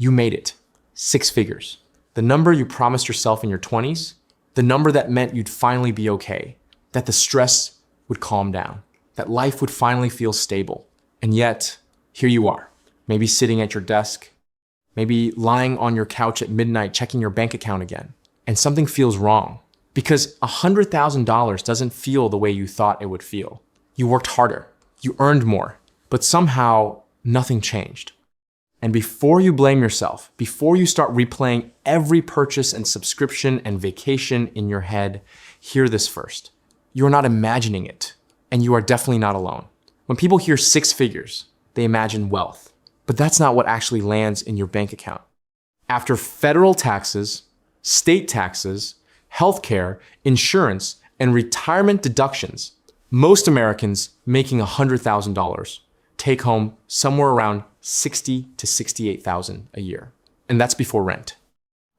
You made it. 6 figures. The number you promised yourself in your 20s, the number that meant you'd finally be okay, that the stress would calm down, that life would finally feel stable. And yet, here you are, maybe sitting at your desk, maybe lying on your couch at midnight checking your bank account again, and something feels wrong because $100,000 doesn't feel the way you thought it would feel. You worked harder, you earned more, but somehow nothing changed. And before you blame yourself, before you start replaying every purchase and subscription and vacation in your head, hear this first. You're not imagining it, and you are definitely not alone. When people hear 6 figures, they imagine wealth, but that's not what actually lands in your bank account. After federal taxes, state taxes, healthcare, insurance, and retirement deductions, most Americans making $100,000 take home somewhere around $60,000 to $68,000 a year. And that's before rent,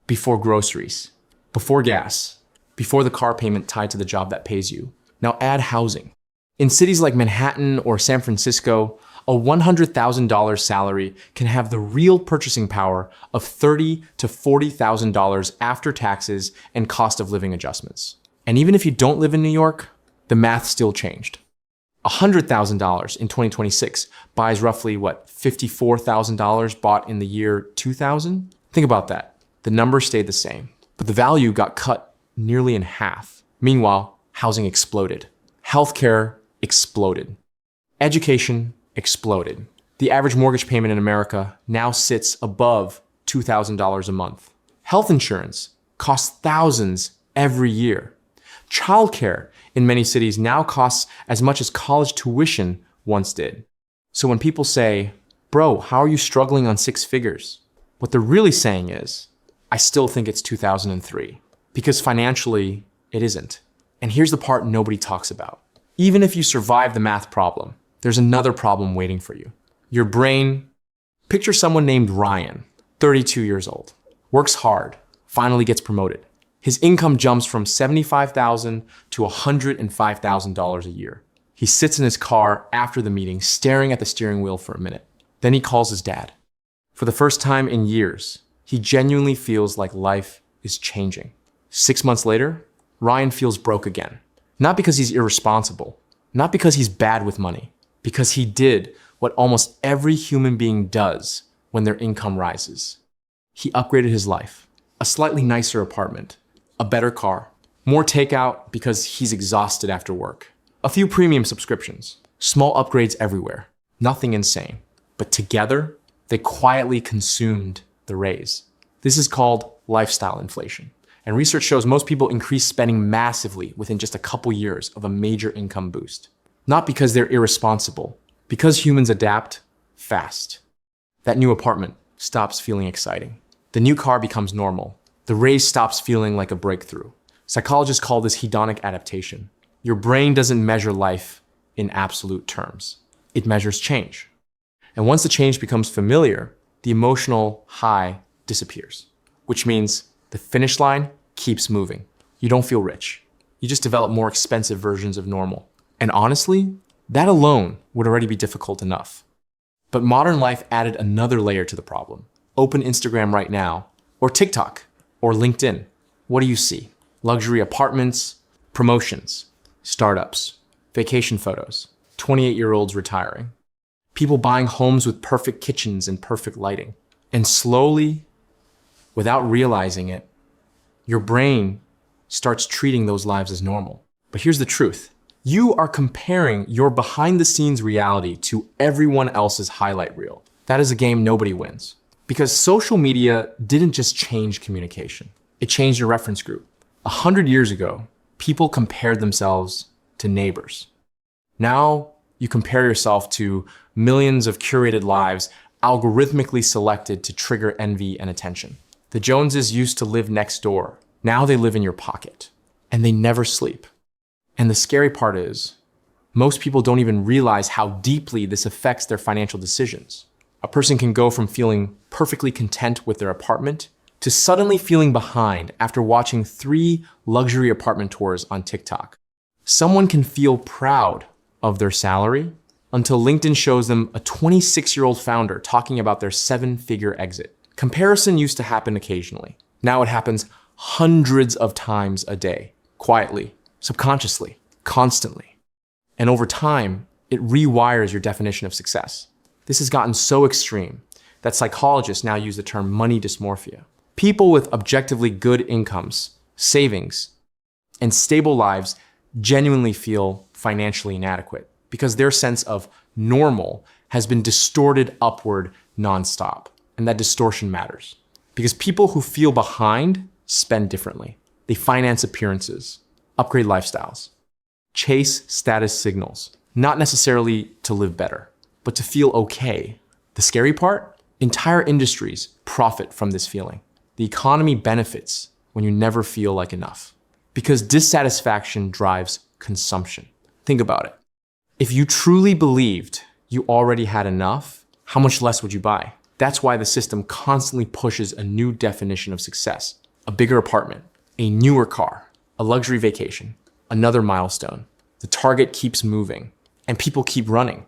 before groceries, before gas, before the car payment tied to the job that pays you. Now add housing. In cities like Manhattan or San Francisco, a $100,000 salary can have the real purchasing power of $30,000 to $40,000 after taxes and cost of living adjustments. And even if you don't live in New York, the math still changed. $100,000 in 2026 buys roughly $54,000 bought in the year 2000? Think about that. The number stayed the same, but the value got cut nearly in half. Meanwhile, housing exploded. Healthcare exploded. Education exploded. The average mortgage payment in America now sits above $2,000 a month. Health insurance costs thousands every year. Childcare in many cities now costs as much as college tuition once did. So when people say, bro, how are you struggling on 6 figures? What they're really saying is, I still think it's 2003, because financially it isn't. And here's the part nobody talks about. Even if you survive the math problem, there's another problem waiting for you. Your brain, picture someone named Ryan, 32 years old, works hard, finally gets promoted. His income jumps from $75,000 to $105,000 a year. He sits in his car after the meeting, staring at the steering wheel for a minute. Then he calls his dad. For the first time in years, he genuinely feels like life is changing. 6 months later, Ryan feels broke again. Not because he's irresponsible, not because he's bad with money, because he did what almost every human being does when their income rises. He upgraded his life, a slightly nicer apartment, a better car, more takeout because he's exhausted after work, a few premium subscriptions, small upgrades everywhere, nothing insane. But together, they quietly consumed the raise. This is called lifestyle inflation. And research shows most people increase spending massively within just a couple years of a major income boost. Not because they're irresponsible, because humans adapt fast. That new apartment stops feeling exciting. The new car becomes normal. The raise stops feeling like a breakthrough. Psychologists call this hedonic adaptation. Your brain doesn't measure life in absolute terms. It measures change. And once the change becomes familiar, the emotional high disappears, which means the finish line keeps moving. You don't feel rich. You just develop more expensive versions of normal. And honestly, that alone would already be difficult enough. But modern life added another layer to the problem. Open Instagram right now, or TikTok, or LinkedIn. What do you see? Luxury apartments, promotions, startups, vacation photos, 28-year-olds retiring, people buying homes with perfect kitchens and perfect lighting. And slowly, without realizing it, your brain starts treating those lives as normal. But here's the truth. You are comparing your behind-the-scenes reality to everyone else's highlight reel. That is a game nobody wins. Because social media didn't just change communication. It changed your reference group. 100 years ago, people compared themselves to neighbors. Now, you compare yourself to millions of curated lives algorithmically selected to trigger envy and attention. The Joneses used to live next door. Now they live in your pocket. And they never sleep. And the scary part is, most people don't even realize how deeply this affects their financial decisions. A person can go from feeling perfectly content with their apartment to suddenly feeling behind after watching 3 luxury apartment tours on TikTok. Someone can feel proud of their salary until LinkedIn shows them a 26-year-old founder talking about their 7-figure exit. Comparison used to happen occasionally. Now it happens hundreds of times a day, quietly, subconsciously, constantly. And over time, it rewires your definition of success. This has gotten so extreme that psychologists now use the term money dysmorphia. People with objectively good incomes, savings, and stable lives genuinely feel financially inadequate because their sense of normal has been distorted upward nonstop. And that distortion matters because people who feel behind spend differently. They finance appearances, upgrade lifestyles, chase status signals, not necessarily to live better, but to feel okay. The scary part? Entire industries profit from this feeling. The economy benefits when you never feel like enough because dissatisfaction drives consumption. Think about it. If you truly believed you already had enough, how much less would you buy? That's why the system constantly pushes a new definition of success. A bigger apartment, a newer car, a luxury vacation, another milestone. The target keeps moving and people keep running.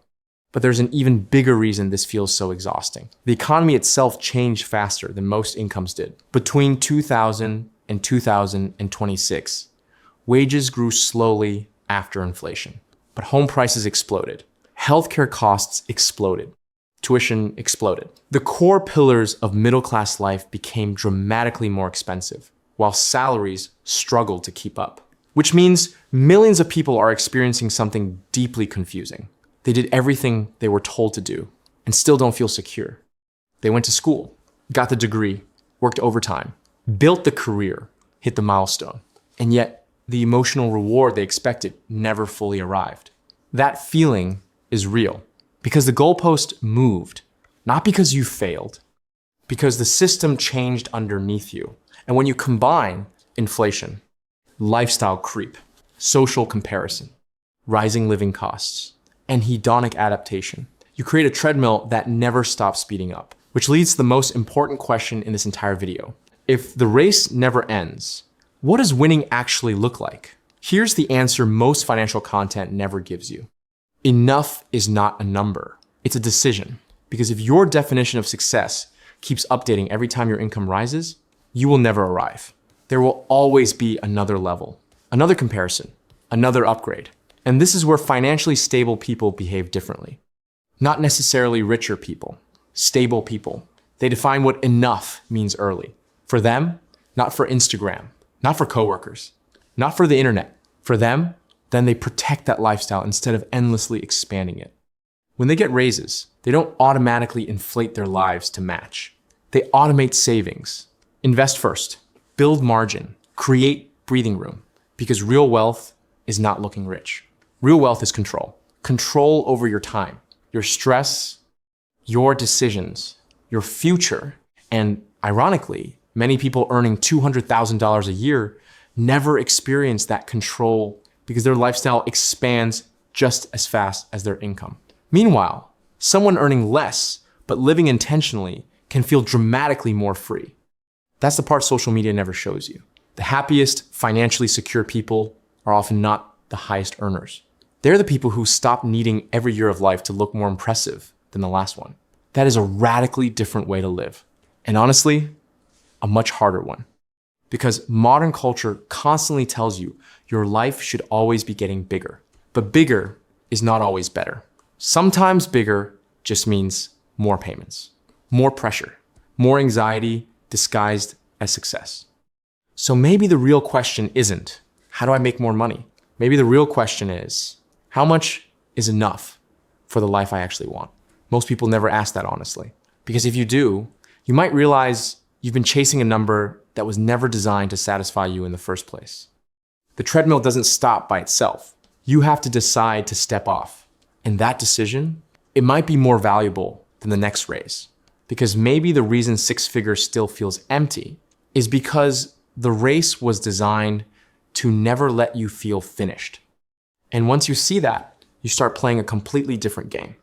But there's an even bigger reason this feels so exhausting. The economy itself changed faster than most incomes did. Between 2000 and 2026, wages grew slowly after inflation, but home prices exploded. Healthcare costs exploded. Tuition exploded. The core pillars of middle-class life became dramatically more expensive, while salaries struggled to keep up. Which means millions of people are experiencing something deeply confusing. They did everything they were told to do and still don't feel secure. They went to school, got the degree, worked overtime, built the career, hit the milestone, and yet the emotional reward they expected never fully arrived. That feeling is real. Because the goalpost moved, not because you failed, because the system changed underneath you. And when you combine inflation, lifestyle creep, social comparison, rising living costs, and hedonic adaptation, you create a treadmill that never stops speeding up, which leads to the most important question in this entire video. If the race never ends, what does winning actually look like? Here's the answer most financial content never gives you. Enough is not a number, it's a decision. Because if your definition of success keeps updating every time your income rises, you will never arrive. There will always be another level, another comparison, another upgrade. And this is where financially stable people behave differently. Not necessarily richer people, stable people. They define what enough means early. For them, not for Instagram, not for coworkers, not for the internet. For them, then they protect that lifestyle instead of endlessly expanding it. When they get raises, they don't automatically inflate their lives to match. They automate savings, invest first, build margin, create breathing room, because real wealth is not looking rich. Real wealth is control. Control over your time, your stress, your decisions, your future. And ironically, many people earning $200,000 a year never experience that control because their lifestyle expands just as fast as their income. Meanwhile, someone earning less but living intentionally can feel dramatically more free. That's the part social media never shows you. The happiest, financially secure people are often not the highest earners. They're the people who stop needing every year of life to look more impressive than the last one. That is a radically different way to live. And honestly, a much harder one. Because modern culture constantly tells you your life should always be getting bigger. But bigger is not always better. Sometimes bigger just means more payments, more pressure, more anxiety disguised as success. So maybe the real question isn't, how do I make more money? Maybe the real question is, how much is enough for the life I actually want? Most people never ask that honestly. Because if you do, you might realize you've been chasing a number that was never designed to satisfy you in the first place. The treadmill doesn't stop by itself. You have to decide to step off. And that decision, it might be more valuable than the next raise. Because maybe the reason six figures still feels empty is because the race was designed to never let you feel finished. And once you see that, you start playing a completely different game.